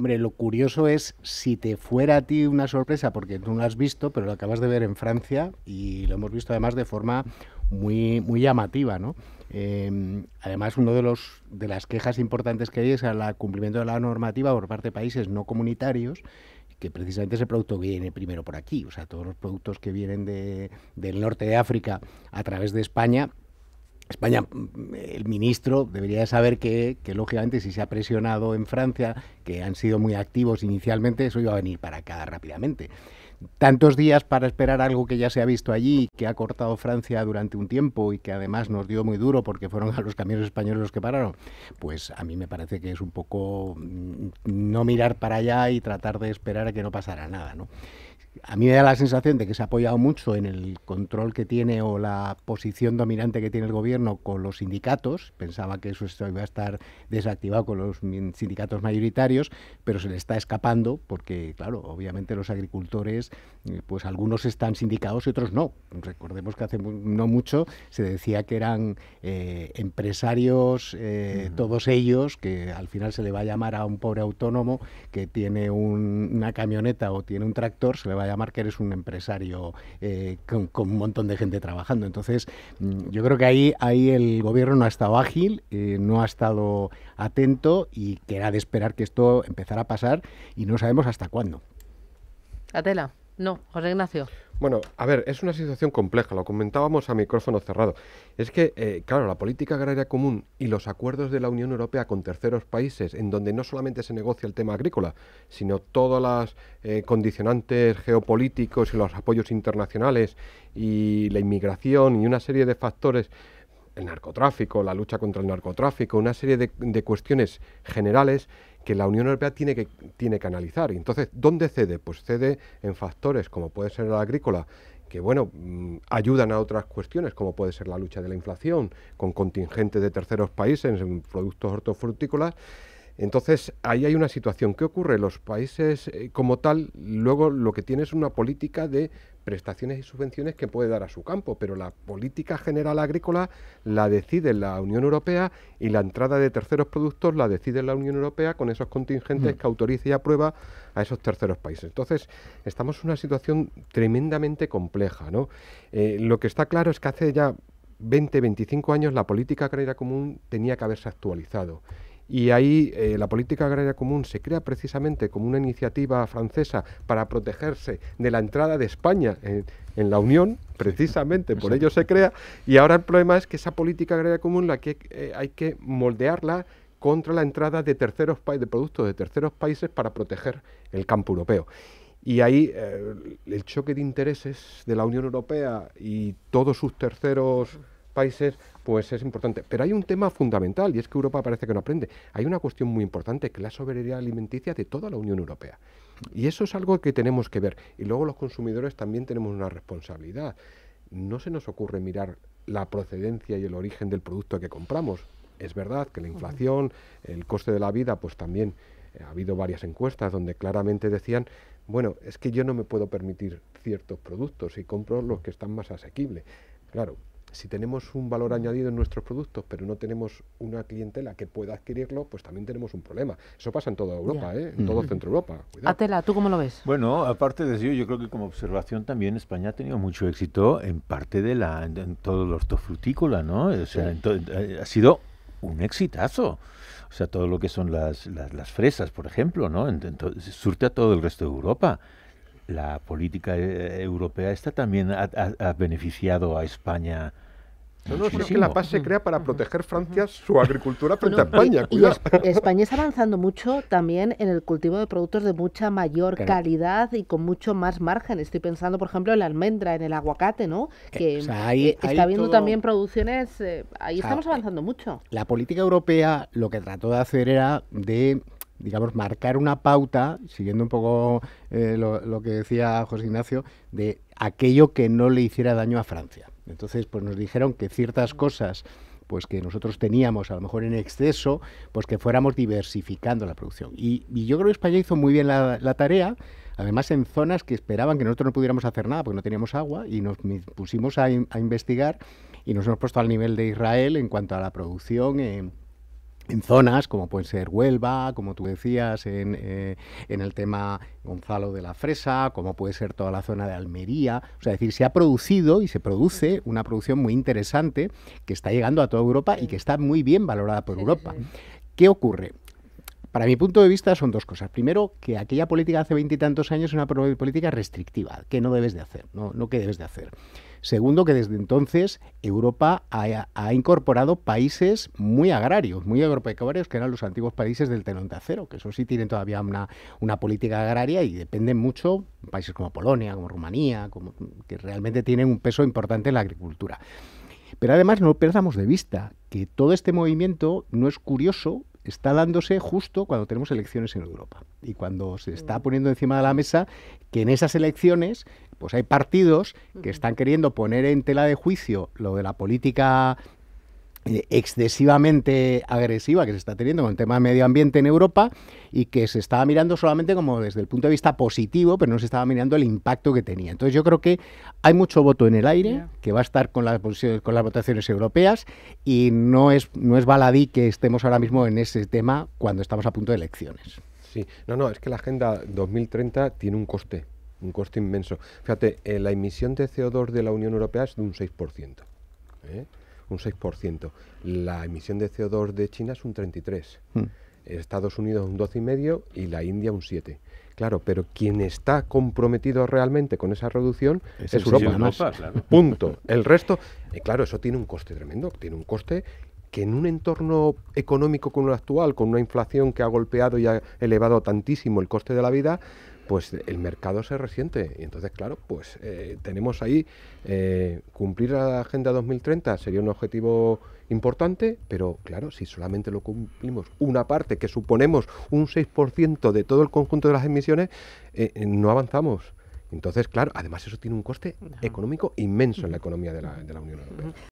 Hombre, lo curioso es si te fuera a ti una sorpresa, porque tú no lo has visto, pero lo acabas de ver en Francia y lo hemos visto además de forma muy llamativa, ¿no? Además, uno de las quejas importantes que hay es el cumplimiento de la normativa por parte de países no comunitarios, que precisamente ese producto viene primero por aquí. O sea, todos los productos que vienen del norte de África a través de España, el ministro debería saber que lógicamente, si se ha presionado en Francia, que han sido muy activos inicialmente, eso iba a venir para acá rápidamente. Tantos días para esperar algo que ya se ha visto allí, que ha cortado Francia durante un tiempo y que además nos dio muy duro porque fueron a los camiones españoles los que pararon, pues a mí me parece que es un poco no mirar para allá y tratar de esperar a que no pasara nada, ¿no? A mí me da la sensación de que se ha apoyado mucho en el control que tiene o la posición dominante que tiene el gobierno con los sindicatos. Pensaba que eso iba a estar desactivado con los sindicatos mayoritarios, pero se le está escapando porque, claro, obviamente los agricultores, pues algunos están sindicados y otros no. Recordemos que hace no mucho se decía que eran empresarios, todos ellos, que al final se le va a llamar a un pobre autónomo que tiene una camioneta o tiene un tractor, se le va a llamar que eres un empresario con un montón de gente trabajando. Entonces, yo creo que ahí el gobierno no ha estado ágil, no ha estado atento y que era de esperar que esto empezara a pasar y no sabemos hasta cuándo. Atela, no, José Ignacio. Bueno, a ver, es una situación compleja, lo comentábamos a micrófono cerrado. Es que, claro, la política agraria común y los acuerdos de la Unión Europea con terceros países, en donde no solamente se negocia el tema agrícola, sino todas las condicionantes geopolíticos y los apoyos internacionales y la inmigración y una serie de factores, el narcotráfico, la lucha contra el narcotráfico, una serie de cuestiones generales que la Unión Europea tiene que analizar. Y entonces, ¿dónde cede? Pues cede en factores como puede ser el agrícola, que bueno, ayudan a otras cuestiones, como puede ser la lucha de la inflación, con contingentes de terceros países en productos hortofrutícolas. Entonces, ahí hay una situación. ¿Qué ocurre? Los países como tal, luego lo que tiene es una política de prestaciones y subvenciones que puede dar a su campo, pero la política general agrícola la decide la Unión Europea y la entrada de terceros productos la decide la Unión Europea con esos contingentes que autoriza y aprueba a esos terceros países. Entonces, estamos en una situación tremendamente compleja, ¿no? Lo que está claro es que hace ya 20, 25 años la política agraria común tenía que haberse actualizado. Y ahí la política agraria común se crea precisamente como una iniciativa francesa para protegerse de la entrada de España en la Unión, precisamente por ello se crea, y ahora el problema es que esa política agraria común hay que moldearla contra la entrada de de productos de terceros países para proteger el campo europeo. Y ahí el choque de intereses de la Unión Europea y todos sus terceros países, pues es importante. Pero hay un tema fundamental, y es que Europa parece que no aprende. Hay una cuestión muy importante, que es la soberanía alimenticia de toda la Unión Europea. Y eso es algo que tenemos que ver. Y luego los consumidores también tenemos una responsabilidad. No se nos ocurre mirar la procedencia y el origen del producto que compramos. Es verdad que la inflación, el coste de la vida, pues también ha habido varias encuestas donde claramente decían, bueno, es que yo no me puedo permitir ciertos productos y compro los que están más asequibles. Claro, si tenemos un valor añadido en nuestros productos, pero no tenemos una clientela que pueda adquirirlo, pues también tenemos un problema. Eso pasa en toda Europa, en todo Centro Europa. Cuidado. Atela, ¿tú cómo lo ves? Bueno, aparte de eso, yo creo que como observación también España ha tenido mucho éxito en parte en todo el hortofrutícola, ¿no? O sea, ha sido un exitazo. O sea, todo lo que son las fresas, por ejemplo, ¿no? Surte a todo el resto de Europa. La política europea esta también ha beneficiado a España. No, es que la paz se crea para proteger Francia su agricultura frente a España. Cuidado. Y España está avanzando mucho también en el cultivo de productos de mucha mayor calidad y con mucho más margen. Estoy pensando, por ejemplo, en la almendra, en el aguacate, ¿no? Que está habiendo también producciones. Ahí estamos avanzando mucho. La política europea lo que trató de hacer era digamos, marcar una pauta, siguiendo un poco lo que decía José Ignacio, de aquello que no le hiciera daño a Francia. Entonces, pues nos dijeron que ciertas cosas, pues que nosotros teníamos a lo mejor en exceso, pues que fuéramos diversificando la producción. Y yo creo que España hizo muy bien la tarea, además en zonas que esperaban que nosotros no pudiéramos hacer nada porque no teníamos agua, y nos pusimos a investigar y nos hemos puesto al nivel de Israel en cuanto a la producción en zonas como pueden ser Huelva, como tú decías, en el tema Gonzalo de la Fresa, como puede ser toda la zona de Almería. O sea, es decir, se ha producido y se produce una producción muy interesante que está llegando a toda Europa y que está muy bien valorada por Europa. ¿Qué ocurre? Para mi punto de vista son dos cosas. Primero, que aquella política hace 20 y tantos años es una política restrictiva, que no debes de hacer, no que debes de hacer. Segundo, que desde entonces Europa ha incorporado países muy agrarios, muy agropecuarios, que eran los antiguos países del telón de acero, que eso sí tienen todavía una política agraria y dependen mucho, países como Polonia, como Rumanía, que realmente tienen un peso importante en la agricultura. Pero además no perdamos de vista que todo este movimiento no es curioso, está dándose justo cuando tenemos elecciones en Europa y cuando se está poniendo encima de la mesa que en esas elecciones pues hay partidos que están queriendo poner en tela de juicio lo de la política excesivamente agresiva que se está teniendo con el tema del medio ambiente en Europa y que se estaba mirando solamente como desde el punto de vista positivo, pero no se estaba mirando el impacto que tenía. Entonces yo creo que hay mucho voto en el aire que va a estar con las votaciones europeas y no es baladí que estemos ahora mismo en ese tema cuando estamos a punto de elecciones. Sí, no, es que la Agenda 2030 tiene un coste inmenso. Fíjate, la emisión de CO2 de la Unión Europea es de un 6%. Un 6%. La emisión de CO2 de China es un 33%. Estados Unidos un 12,5% y la India un 7%. Claro, pero quien está comprometido realmente con esa reducción es Europa. Claro. Punto. El resto, claro, eso tiene un coste tremendo. Tiene un coste que en un entorno económico como el actual, con una inflación que ha golpeado y ha elevado tantísimo el coste de la vida, pues el mercado se resiente. Y entonces, claro, pues tenemos ahí cumplir la Agenda 2030 sería un objetivo importante, pero claro, si solamente lo cumplimos una parte, que suponemos un 6% de todo el conjunto de las emisiones, no avanzamos. Entonces, claro, además eso tiene un coste económico inmenso en la economía de la Unión Europea.